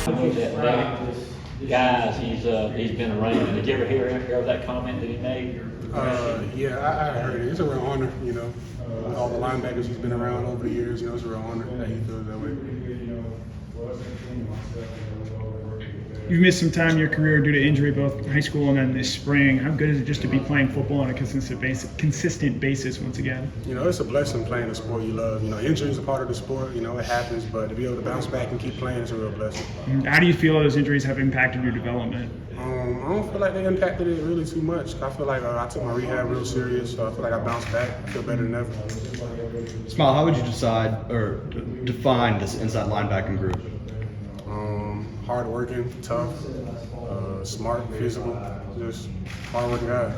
That guys he's been around. Did you ever hear of that comment that he made? Yeah, I heard it. It's a real honor, with all the linebackers he's been around over the years. It's a real honor that he feels that way. You've missed some time in your career due to injury, both high school and then this spring. How good is it just to be playing football on a consistent basis once again? It's a blessing playing the sport you love. Injuries are part of the sport. It happens, but to be able to bounce back and keep playing is a real blessing. How do you feel those injuries have impacted your development? I don't feel like they impacted it really too much. I feel like I took my rehab real serious, so I feel like I bounced back. I feel better than ever. Smael, how would you decide or define this inside linebacking group? Hard-working, tough, smart, physical, just hard-working guy.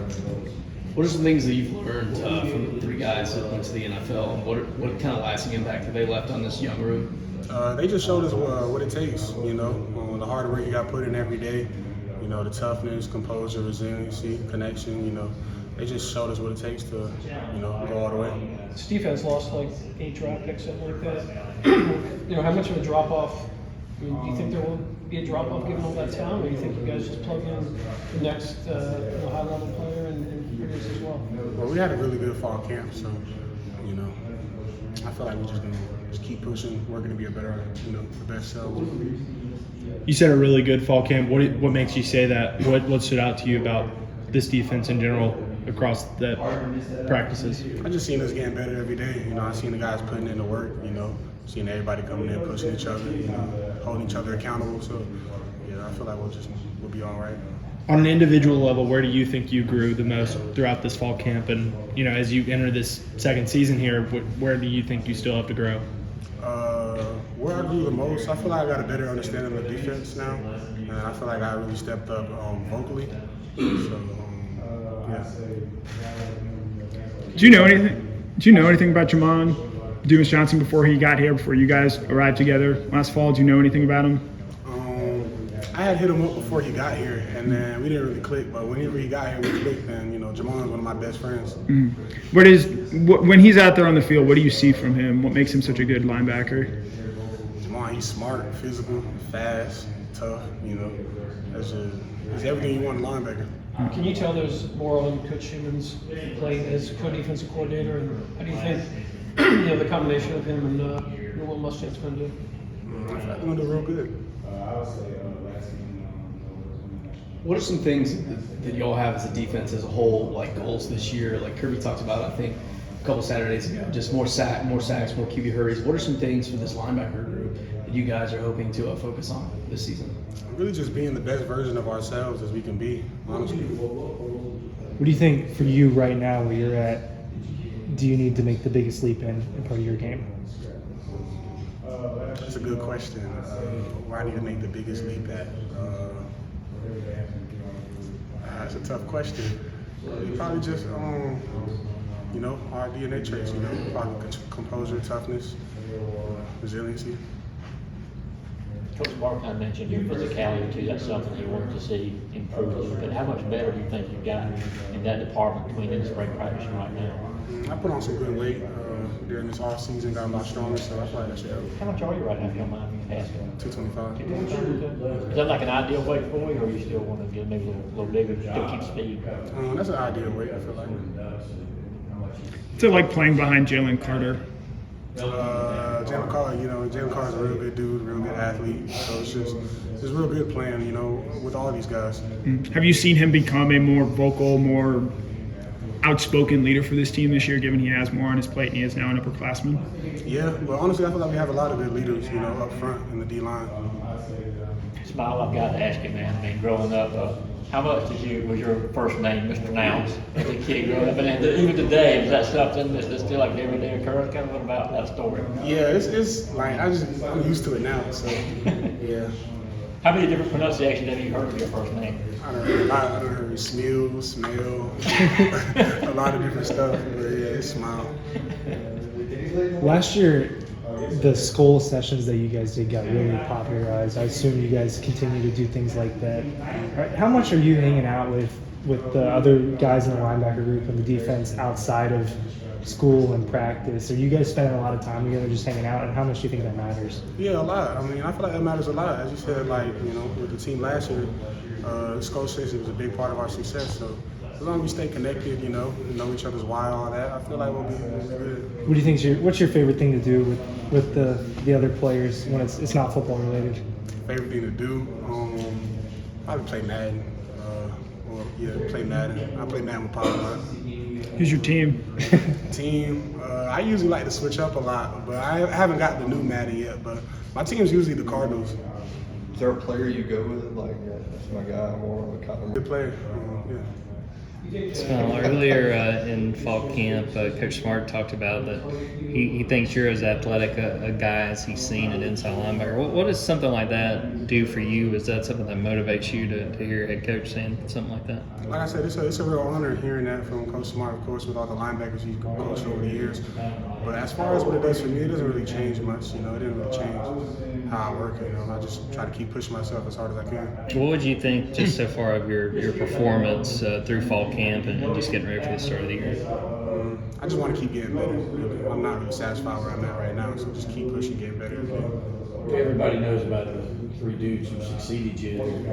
What are some things that you've learned from the three guys that went to the NFL? What kind of lasting impact have they left on this young group? They just showed us what it takes, the hard work you got put in every day, the toughness, composure, resiliency, connection, they just showed us what it takes to, go all the way. This defense lost like 8 draft picks, something like that. How much of a drop-off, do you think there will be a drop-off given all that talent, or do you think you guys just plug in the next high-level player and produce as well? Well, we had a really good fall camp, so, I feel like we're just going to keep pushing. We're going to be a better, the best selves. You said a really good fall camp. What makes you say that? What stood out to you about this defense in general across the practices? I just seen us getting better every day. I seen the guys putting in the work, seeing everybody coming in, pushing each other, holding each other accountable. So, I feel like we'll be all right. On an individual level, where do you think you grew the most throughout this fall camp? And, as you enter this second season here, where do you think you still have to grow? Where I grew the most, I feel like I got a better understanding of defense now. And I feel like I really stepped up vocally. So, yeah. Do you know anything about Jamon Dumas Johnson before he got here, before you guys arrived together last fall? Do you know anything about him? I had hit him up before he got here, and then we didn't really click. But whenever he got here, we clicked. And Jamon's one of my best friends. When he's out there on the field, what do you see from him? What makes him such a good linebacker? Jamon, he's smart, physical, fast, tough. That's he's everything you want in a linebacker. Can you tell there's more on Coach Schumann's plate as co-defensive coordinator, and how do you think the combination of him and what Mustang's going to do? I feel like they're going to do real good. What are some things that y'all have as a defense as a whole, like goals this year? Like Kirby talked about, I think, a couple Saturdays ago, just more sacks, more QB hurries. What are some things for this linebacker group that you guys are hoping to focus on this season? Really just being the best version of ourselves as we can be, honestly. What do you think for you right now where you're at, do you need to make the biggest leap in part of your game? That's a good question. Where I need to make the biggest leap at? That's a tough question. Probably just, our DNA traits, probably composure, toughness, resiliency. Coach Smart kind of mentioned your physicality too. That's something you wanted to see improve a little bit. How much better do you think you've gotten in that department between in spring practice and right now? I put on some good weight during this off season, got a lot stronger, so I feel like that should help. How much are you right now, if you don't mind me asking? 225. Is that like an ideal weight for you, or you still want to get maybe a little bigger, still keep speed? That's an ideal weight, I feel like. What's it like playing behind Jalen Carter? Jalen Carter's a real good dude, real good athlete. So it's just real good playing, with all these guys. Have you seen him become a more vocal, more outspoken leader for this team this year, given he has more on his plate and he is now an upperclassman? Yeah, but honestly, I feel like we have a lot of good leaders, up front in the D-line. Smael, I've got to ask you, man. Growing up, how much was your first name mispronounced as a kid growing up? And even today, is that something that's still like everyday occurrence? Kind of what about that story? Yeah, it's like I'm used to it now. So yeah. How many different pronunciations have you heard of your first name? I don't heard Smael, a lot of different stuff. But yeah, it's Smael. Last year, the skull sessions that you guys did got really popularized. I assume you guys continue to do things like that. How much are you hanging out with with the other guys in the linebacker group and the defense outside of school and practice? Are you guys spending a lot of time together just hanging out, and how much do you think that matters? Yeah, a lot. I mean, I feel like that matters a lot. As you said, like, you know, with the team last year, Skull Station was a big part of our success. So as long as we stay connected, you know each other's why, all that, I feel like we'll be good. What do you think? What's your favorite thing to do with the other players when it's not football related? Favorite thing to do? Probably play Madden. Play Madden. I play Madden with Pop a lot. Who's your team? Team, I usually like to switch up a lot, but I haven't got the new Madden yet. But my team's usually the Cardinals. Is there a player you go with? Like, that's my guy. I'm more of a kind Good player. Yeah. Earlier in fall camp, Coach Smart talked about that he thinks you're as athletic a guy as he's seen at inside linebacker. What does something like that do for you? Is that something that motivates you to hear your head coach saying something like that? Like I said, it's a real honor hearing that from Coach Smart, of course, with all the linebackers he's coached over the years. But as far as what it does for me, it doesn't really change much. You know, it didn't really change how I work. You know, I just try to keep pushing myself as hard as I can. What would you think just so far of your performance through fall camp and just getting ready for the start of the year? I just want to keep getting better. Really. I'm not really satisfied where I'm at right now, so just keep pushing, getting better. Everybody knows about the three dudes who succeeded you.